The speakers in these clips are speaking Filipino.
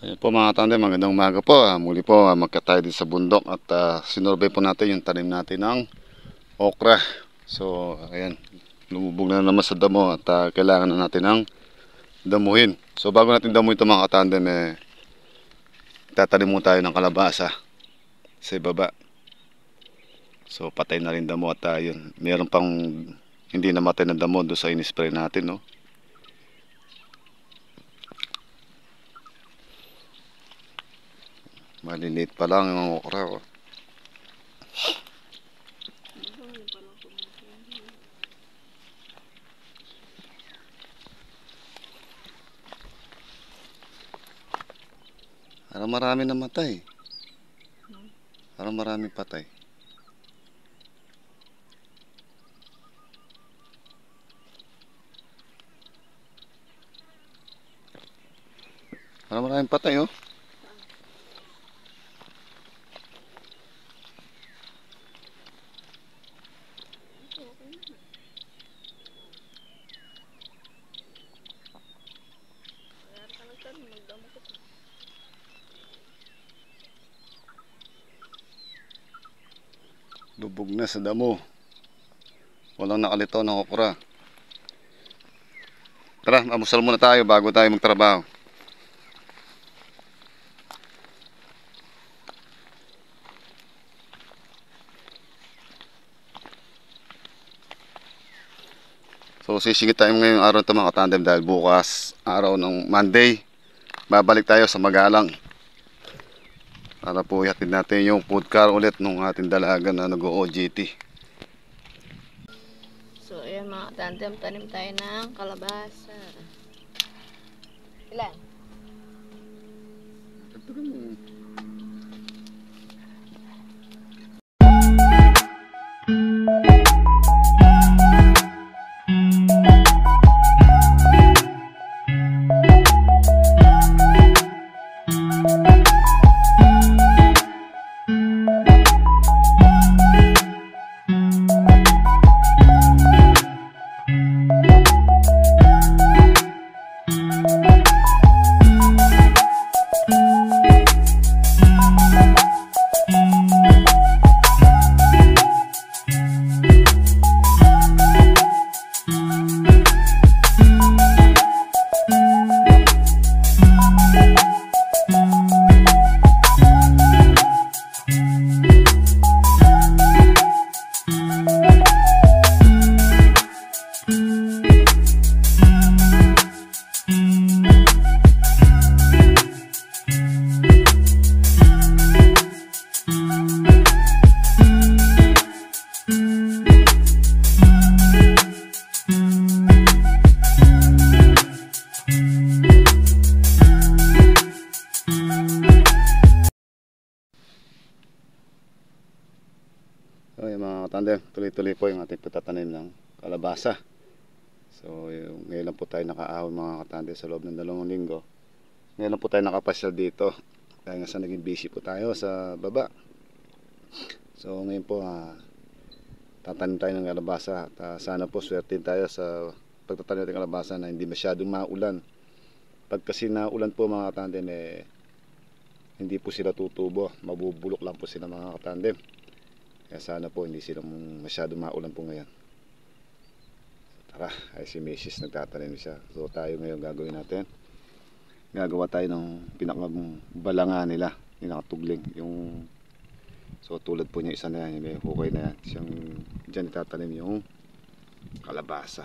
Ayan po mga tandem, magandang umaga po. Muli po magkatayo din sa bundok at sinurbay po natin yung tanim natin ng okra. So ayan, lumubog na naman sa damo at kailangan na natin ng damuhin. So bago natin damuhin ito mga tandem, tatanim mo tayo ng kalabasa sa ibaba. So patay na rin damo at yun, meron pang hindi namatay na damo doon sa in-spray natin, no? Maliliit pa lang yung okra, oh. Parang marami namatay. Parang marami patay. Parang maraming patay, oh. Lubog na sa damo. Walang nakalitaw ng okra. Tara, amusal muna tayo bago tayo magtrabaho. So sisingit tayo ngayong araw ito mga katandem dahil bukas, araw ng Monday, babalik tayo sa Magalang para po ihatid natin yung food car ulit nung ating dalaga na nag-OJT. So ayan mga tandem, tanim tayo ng kalabasa. Ilan? So yung mga katandem, tuloy-tuloy po yung ating pagtatanim ng kalabasa. So ngayon lang po tayo nakaahon mga katandem sa loob ng 2 linggo. Ngayon lang po tayo nakapasyal dito dahil nga sa naging busy po tayo sa baba. So ngayon po tatanim tayo ng kalabasa at sana po swerte tayo sa pagtatanim ng kalabasa na hindi masyadong maulan. Pag kasi naulan po mga katandem, hindi po sila tutubo, mabubulok lang po sila mga katandem. Kaya sana po hindi sila masyadong maulan po ngayon. Tara, ay si Mrs. nagtatanim siya. So tayo ngayon gagawin natin, gagawa tayo ng pinakabalanga nila, yung nakatugling, yung so tulad po niya isa na yan, may hukay na yan, siyang dyan itatanim yung kalabasa.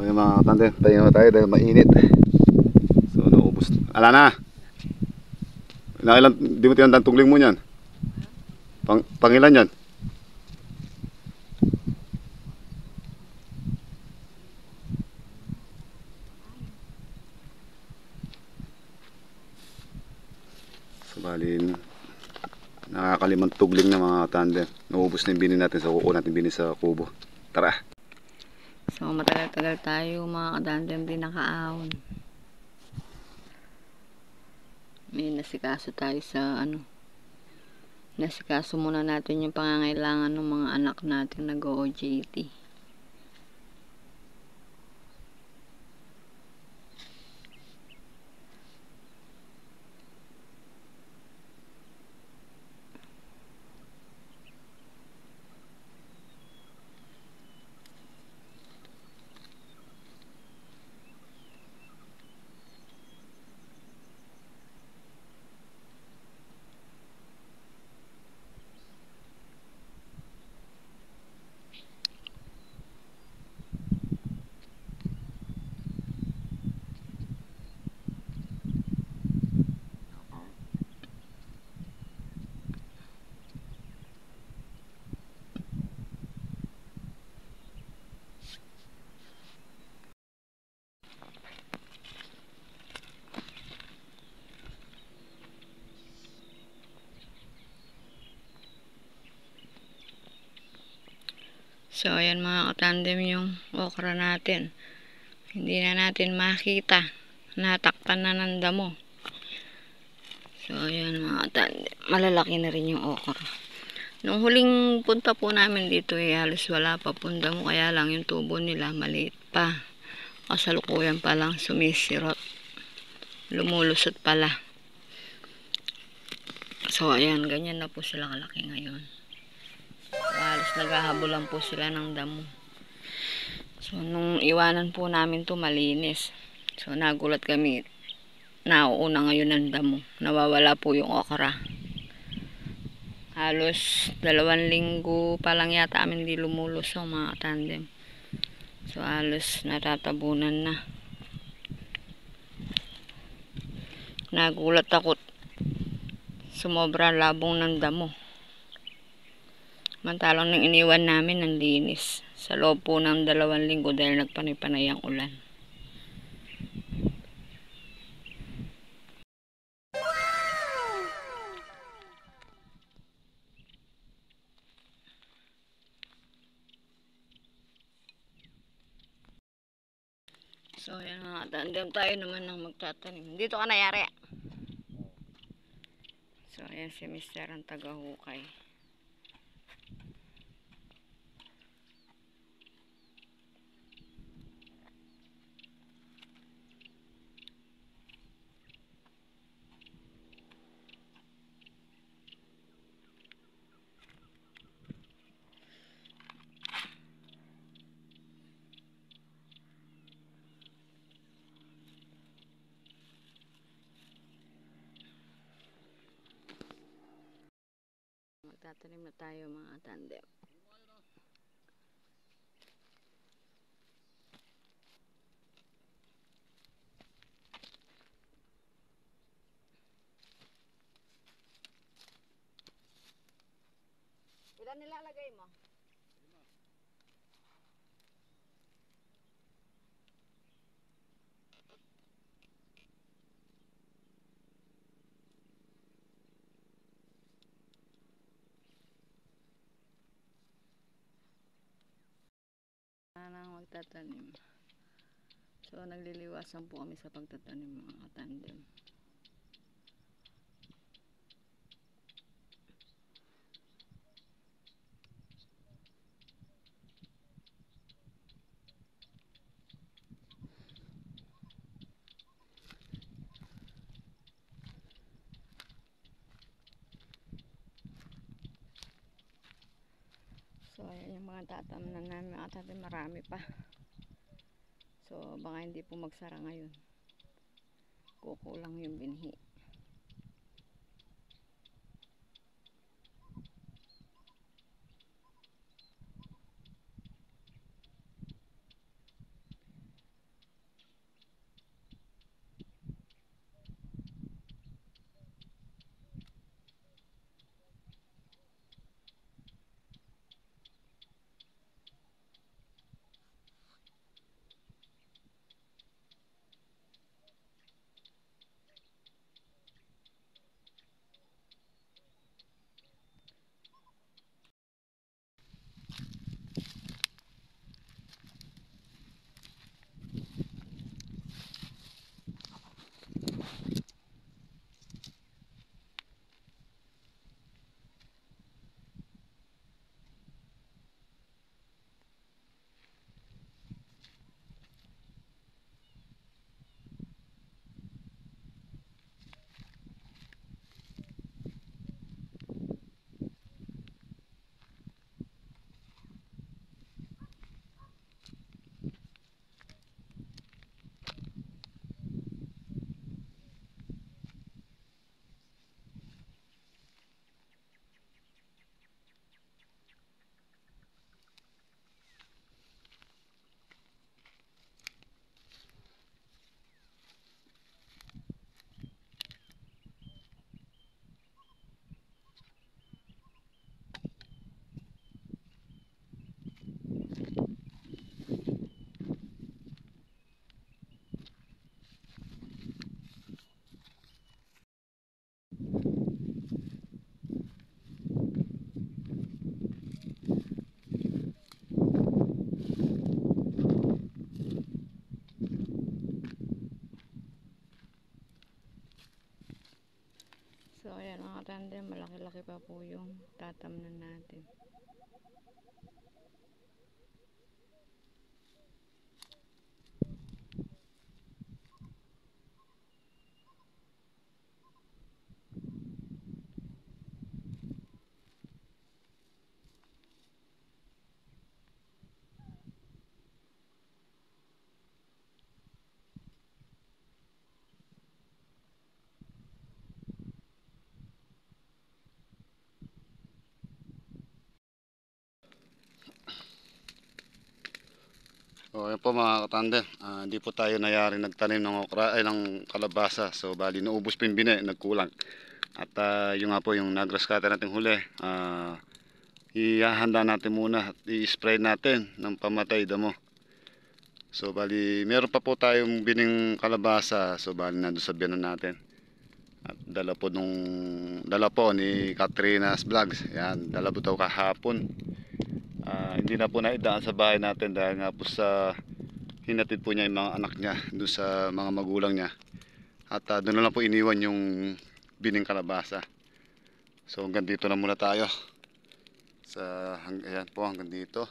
yung mga katandem, tayo tayo dahil mainit. So naubos. Ala na. Ilan, di mo tinandang tungling mo niyan? Pangilan yan? So bali, nakakalimang tugling na mga tandem. Naubos na yung bini natin sa kuko natin, bini sa kubo. Tara. So matagal-tagal tayo mga katandem din nakaahon. May nasikaso tayo sa nasikaso muna natin yung pangangailangan ng mga anak natin nag-OJT. So, ayan mga katandem yung okra natin. Hindi na natin makita. Natakpan na ng damo. So, ayan mga katandem. Malalaki na rin yung okra. Nung huling punta po namin dito, halos wala pa pong damo. Kaya lang yung tubo nila maliit pa. Kasalukuyan pa lang sumisirot. Lumulusot pala. So, ayan. Ganyan na po sila kalaki ngayon. Halos naghahabulan po sila ng damo. So, nung iwanan po namin to malinis. So, nagulat kami. Nauuna ngayon ng damo. Nawawala po yung okra. Halos 2 linggo pa lang yata amin di lumulusong mga tandem. So, halos natatabunan na. Nagulat ako. Sumobra labong ng damo. Mantalong nang iniwan namin ng linis. Sa loob po ng 2 linggo dahil nagpanay-panay ang ulan. So, yan mga tandem, tayo naman ang magtatanim. Dito ka na, Yari. So, ayan si Mr. ang tagahukay. Magtatanim na tayo mga tandem. Ilan nilalagay mo? Nang magtatanim. So, nagliliwasan po kami sa pagtatanim mga tandem. So, ayan yung mga tatamnan namin mga tandem, marami pa. So, baka hindi po magsara ngayon. Kukulang yung binhi. pa po yung tatamnan natin. So ayan po mga katandem, hindi po tayo nayari nagtanim ng okra ay ng kalabasa. So bali naubos po yung bine, nagkulang. At yung nga po yung na-grass cutter natin huli, ihahanda natin muna at i-spray natin ng pamatay damo. So bali meron pa po tayong bining kalabasa, so bali nandun sa biyanan natin. At dala po ni Katrina's Vlogs. Yan, dala po daw kahapon. Hindi na po naidaan sa bahay natin dahil nga po sa hinatid po niya yung mga anak niya doon sa mga magulang niya. At doon na lang po iniwan yung bining kalabasa. So hanggang dito na muna tayo. Ayan po, hanggang dito.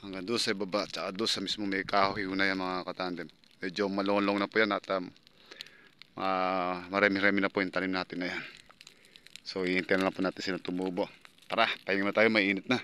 Hanggang doon sa baba, tsaka doon sa mismo may kahoy na yan mga katandem. Medyo malonglong na po yan at marami-rami na po yung tanim natin na yan. So hihintayin na lang po natin sila tumubo. Tara, pahinga na tayo, mainit na.